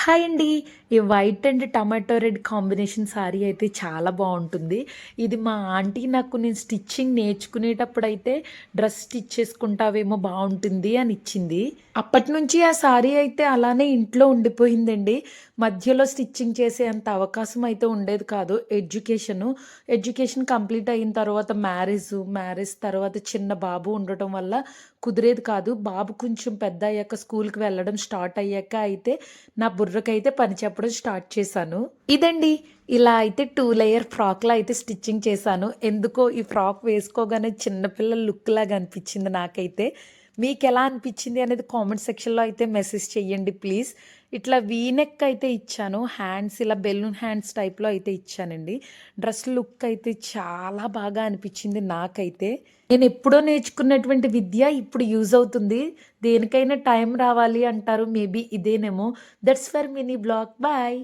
Hi అండి. ఈ white and tomato red combination sari అయితే చాలా బావుంటుంది. ఇది మా ఆంటీ నాకు నేను స్టిచ్చింగ్ నేర్చుకునేటప్పుడైతే డ్రెస్ స్టిచ్ చేసుకుంటావేమో బావుంటుంది అని ఇచ్చింది. అప్పటినుంచి ఆ శారీ అయితే అలానే ఇంట్లో ఉండిపోయిందండి. మధ్యలో స్టిచ్చింగ్ చేసే అంత అవకాశం అయితే ఉండేది కాదు. ఎడ్యుకేషన్ కంప్లీట్ అయిన తర్వాత మ్యారేజ్ తర్వాత చిన్న బాబు ఉండటం వల్ల కుదిరేది కాదు. బాబు కొంచెం పెద్దయ్యాక స్కూల్‌కి వెళ్ళడం స్టార్ట్ అయ్యాక అయితే నా బుర్రకైతే పని చెప్పడం స్టార్ట్ చేశాను. ఇదండి. ఇలా అయితే 2 లేయర్ ఫ్రాక్‌లా అయితే స్టిచ్చింగ్ చేశాను. ఎందుకో ఈ ఫ్రాక్ వేసుకోగానే చిన్న పిల్లల లుక్‌లాగా అనిపించింది నాకైతే. మీకెలా అనిపించింది అనేది కామెంట్ సెక్షన్‌లో అయితే మెసేజ్ చేయండి ప్లీజ్. ఇట్లా వీ నెక్ అయితే ఇచ్చాను. హ్యాండ్స్ ఇలా బెలూన్ హ్యాండ్స్ టైప్‌లో అయితే ఇచ్చానండి. డ్రెస్ లుక్ అయితే చాలా బాగా అనిపించింది నాకైతే. నేనెప్పుడో నేర్చుకున్నటువంటి విద్య ఇప్పుడు యూజ్ అవుతుంది. దేనికైనా టైం రావాలి అంటారు. మేబీ ఇదేనేమో. That's for mini blog. Bye.